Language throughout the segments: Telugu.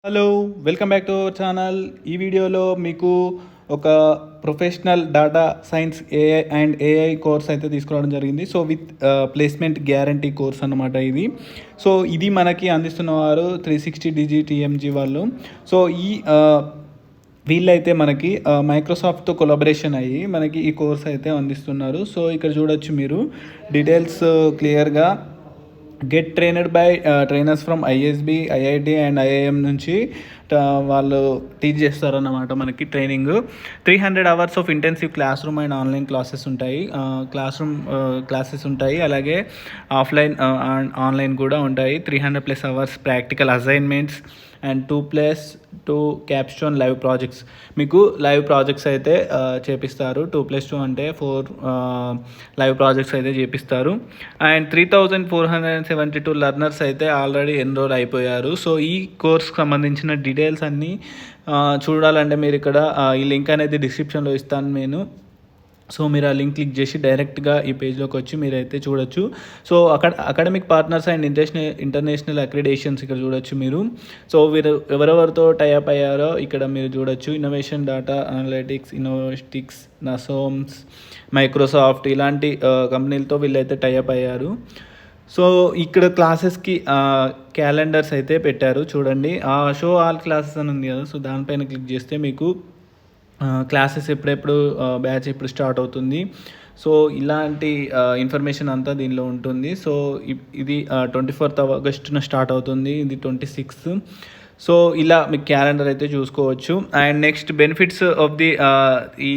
Hello, welcome back to our channel. ఈ వీడియోలో మీకు ఒక professional data science AI course అయితే తీసుకురావడం జరిగింది. So with placement guarantee course అన్నమాట ఇది. సో ఇది మనకి అందిస్తున్నవారు 360 TMG వాళ్ళు. సో వీళ్ళైతే మనకి మైక్రోసాఫ్ట్తో కొలాబరేషన్ అయ్యి మనకి ఈ కోర్స్ అయితే అందిస్తున్నారు. సో ఇక్కడ చూడొచ్చు మీరు డీటెయిల్స్ క్లియర్గా. Get trained by trainers from ISB, IIT and IIM నుంచి వాళ్ళు టీచ్ చేస్తారన్నమాట మనకి training. 300 hours of intensive class room and online classes ఉంటాయి. క్లాసెస్ ఉంటాయి, అలాగే ఆఫ్లైన్ ఆన్లైన్ కూడా ఉంటాయి. 300+ hours practical assignments and 2+2 Capstone live projects. మీకు లైవ్ ప్రాజెక్ట్స్ అయితే చేపిస్తారు. 2+2 అంటే 4 లైవ్ ప్రాజెక్ట్స్ అయితే చేపిస్తారు. అండ్ 3472 లర్నర్స్ అయితే ఆల్రెడీ ఎన్రోల్ అయిపోయారు. సో ఈ కోర్స్కి సంబంధించిన డీటెయిల్స్ అన్నీ చూడాలంటే మీరు ఇక్కడ ఈ లింక్ అనేది డిస్క్రిప్షన్లో ఇస్తాను నేను. సో మీరు ఆ లింక్ క్లిక్ చేసి డైరెక్ట్గా ఈ పేజ్లోకి వచ్చి మీరైతే చూడొచ్చు. So academic partners and international accreditations ఇక్కడ చూడొచ్చు మీరు. సో వీరు ఎవరెవరితో టైఅప్ అయ్యారో ఇక్కడ మీరు చూడొచ్చు. ఇన్నోవేషన్, డేటా అనలిటిక్స్, ఇన్నోవేటిక్స్, నసోమ్స్, మైక్రోసాఫ్ట్ ఇలాంటి కంపెనీలతో వీళ్ళైతే టైఅప్ అయ్యారు. సో ఇక్కడ క్లాసెస్కి క్యాలెండర్స్ అయితే పెట్టారు చూడండి. షో ఆల్ క్లాసెస్ అని ఉంది కదా, సో దానిపైన క్లిక్ చేస్తే మీకు క్లాసెస్ ఎప్పుడెప్పుడు బ్యాచ్ ఎప్పుడు స్టార్ట్ అవుతుంది, సో ఇలాంటి ఇన్ఫర్మేషన్ అంతా దీనిలో ఉంటుంది. సో ఇది 24th August స్టార్ట్ అవుతుంది, ఇది 26th. సో ఇలా మీకు క్యాలెండర్ అయితే చూసుకోవచ్చు. And next benefits of the ఈ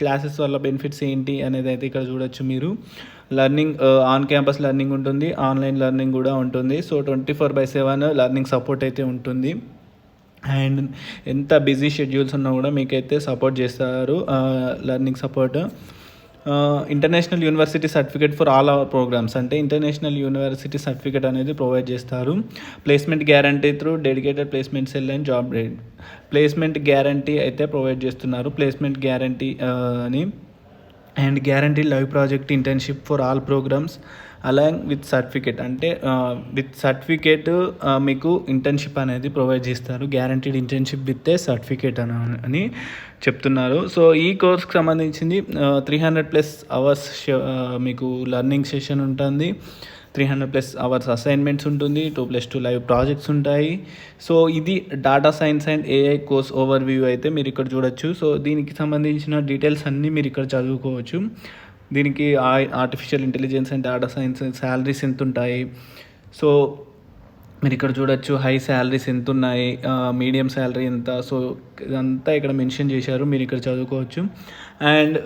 క్లాసెస్ వల్ల బెనిఫిట్స్ ఏంటి అనేది అయితే ఇక్కడ చూడొచ్చు మీరు. లర్నింగ్, ఆన్ క్యాంపస్ లర్నింగ్ ఉంటుంది, ఆన్లైన్ లర్నింగ్ కూడా ఉంటుంది. సో 24/7 లర్నింగ్ సపోర్ట్ అయితే ఉంటుంది. అండ్ ఎంత బిజీ షెడ్యూల్స్ ఉన్నా కూడా మీకైతే సపోర్ట్ చేస్తారు, learning support. International university certificate for all our programmes అంటే ఇంటర్నేషనల్ యూనివర్సిటీ సర్టిఫికేట్ అనేది ప్రొవైడ్ చేస్తారు. Placement guarantee through dedicated placement cell and job placement guarantee అయితే ప్రొవైడ్ చేస్తున్నారు, ప్లేస్మెంట్ గ్యారంటీ అని. And guarantee live project internship for all programmes along with certificate అంటే విత్ సర్టిఫికేట్ మీకు ఇంటర్న్షిప్ అనేది ప్రొవైడ్ చేస్తారు. Guaranteed internship with a certificate అని చెప్తున్నారు. సో ఈ కోర్స్కి సంబంధించింది 300+ hours మీకు లర్నింగ్ సెషన్ ఉంటుంది, 300+ hours అసైన్మెంట్స్ ఉంటుంది, 2+2 లైవ్ ప్రాజెక్ట్స్ ఉంటాయి. సో ఇది data science and AI course over view అయితే మీరు ఇక్కడ చూడొచ్చు. సో దీనికి సంబంధించిన డీటెయిల్స్ అన్నీ మీరు ఇక్కడ చదువుకోవచ్చు. దీనికి artificial intelligence and data science salaries ఎంత ఉంటాయి, సో మీరు ఇక్కడ చూడొచ్చు. హై శాలరీస్ ఎంత ఉన్నాయి, మీడియం శాలరీ ఎంత, సో ఇదంతా ఇక్కడ మెన్షన్ చేశారు, మీరు ఇక్కడ చదువుకోవచ్చు. అండ్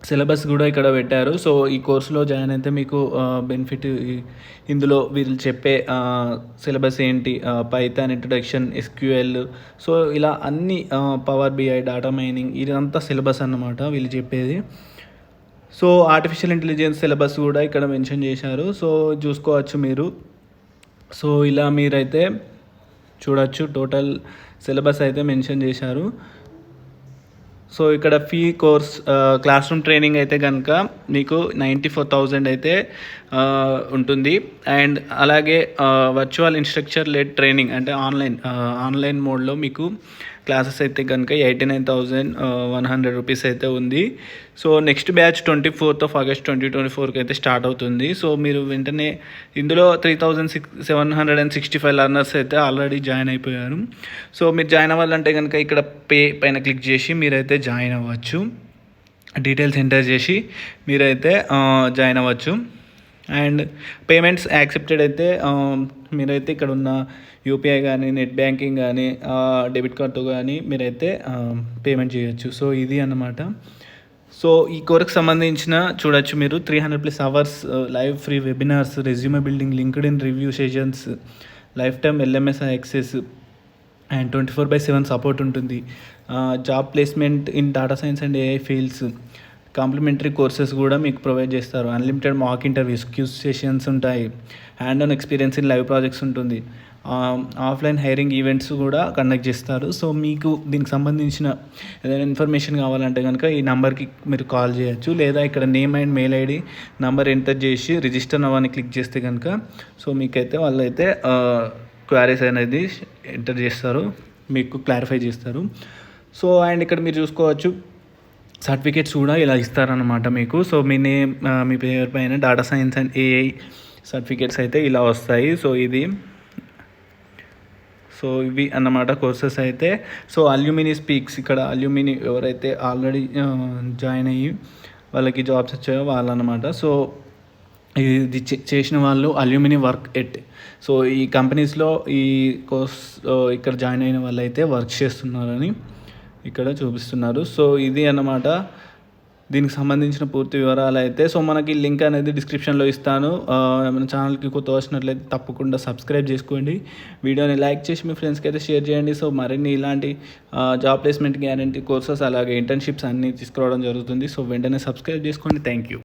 సిలబస్ కూడా ఇక్కడ పెట్టారు. సో ఈ కోర్సులో జాయిన్ అయితే మీకు బెనిఫిట్ ఇందులో వీళ్ళు చెప్పే సిలబస్ ఏంటి, పైథాన్ ఇంట్రొడక్షన్, SQL, సో ఇలా అన్ని పవర్ BI, డేటా మైనింగ్, ఇదంతా సిలబస్ అన్నమాట వీళ్ళు చెప్పేది. సో ఆర్టిఫిషియల్ ఇంటెలిజెన్స్ సిలబస్ కూడా ఇక్కడ మెన్షన్ చేశారు, సో చూసుకోవచ్చు మీరు. సో ఇలా మీరైతే చూడొచ్చు, టోటల్ సిలబస్ అయితే మెన్షన్ చేశారు. సో ఇక్కడ fee course class room training అయితే కనుక మీకు 94,000 అయితే ఉంటుంది. అండ్ అలాగే వర్చువల్ ఇన్స్ట్రక్చర్ లెడ్ ట్రైనింగ్ అంటే ఆన్లైన్ మోడ్లో మీకు క్లాసెస్ అయితే కనుక 89,100 రూపీస్ అయితే ఉంది. So next batch 24th August 2024 అయితే స్టార్ట్ అవుతుంది. సో మీరు వెంటనే ఇందులో 3,765 లర్నర్స్ అయితే ఆల్రెడీ జాయిన్ అయిపోయారు. సో మీరు జాయిన్ అవ్వాలంటే కనుక ఇక్కడ పే పైన క్లిక్ చేసి మీరైతే జాయిన్ అవ్వచ్చు, డీటెయిల్స్ ఎంటర్ చేసి మీరైతే జాయిన్ అవ్వచ్చు. అండ్ పేమెంట్స్ యాక్సెప్టెడ్ అయితే మీరైతే ఇక్కడ ఉన్న UPI కానీ, నెట్ బ్యాంకింగ్ కానీ, డెబిట్ కార్డ్తో కానీ మీరైతే పేమెంట్ చేయొచ్చు. సో ఇది అన్నమాట. సో ఈ కోర్స్కి సంబంధించిన చూడొచ్చు మీరు 300+ hours live free webinars, resume building, LinkedIn review sessions, life time LMS access and 24/7 support ఉంటుంది. Job placement in data science and AI fields, complimentary courses కూడా మీకు ప్రొవైడ్ చేస్తారు. Unlimited mock interviews, quiz sessions ఉంటాయి, hand on experience in live projects ఉంటుంది, ఆఫ్లైన్ హైరింగ్ ఈవెంట్స్ కూడా కండక్ట్ చేస్తారు. సో మీకు దీనికి సంబంధించిన ఏదైనా ఇన్ఫర్మేషన్ కావాలంటే కనుక ఈ నెంబర్కి మీరు కాల్ చేయొచ్చు, లేదా ఇక్కడ name and mail ID number enter చేసి రిజిస్టర్ నవ్ అని క్లిక్ చేస్తే కనుక సో మీకైతే వాళ్ళైతే క్వారీస్ అనేది ఎంటర్ చేస్తారు, మీకు క్లారిఫై చేస్తారు. సో అండ్ ఇక్కడ మీరు చూసుకోవచ్చు సర్టిఫికేట్స్ కూడా ఇలా ఇస్తారనమాట మీకు. సో మీ నేమ్, మీ పేరు పైన data science and AI certificates అయితే ఇలా వస్తాయి. సో ఇవి అన్నమాట కోర్సెస్ అయితే. సో అల్యూమిని స్పీక్స్, ఇక్కడ అల్యూమిని ఎవరైతే ఆల్రెడీ జాయిన్ అయ్యి వాళ్ళకి జాబ్స్ వచ్చాయో వాళ్ళు అనమాట. సో ఇది చేసిన వాళ్ళు అల్యూమిని వర్క్ ఎట్. సో ఈ కంపెనీస్లో ఈ కోర్స్ ఇక్కడ జాయిన్ అయిన వాళ్ళు అయితే వర్క్ చేస్తున్నారని ఇక్కడ చూపిస్తున్నారు. సో ఇది అన్నమాట దీనికి సంబంధించిన పూర్తి వివరాలు అయితే. సో మనకి లింక్ అనేది డిస్క్రిప్షన్లో ఇస్తాను. మన ఛానల్కి కొత్త వచ్చినట్లయితే తప్పకుండా సబ్స్క్రైబ్ చేసుకోండి, వీడియోని లైక్ చేసి మీ ఫ్రెండ్స్కి అయితే షేర్ చేయండి. సో మరిన్ని ఇలాంటి జాబ్ ప్లేస్మెంట్ గ్యారంటీ కోర్సెస్ అలాగే ఇంటర్న్షిప్స్ అన్నీ తీసుకురావడం జరుగుతుంది. సో వెంటనే సబ్స్క్రైబ్ చేసుకోండి. Thank you.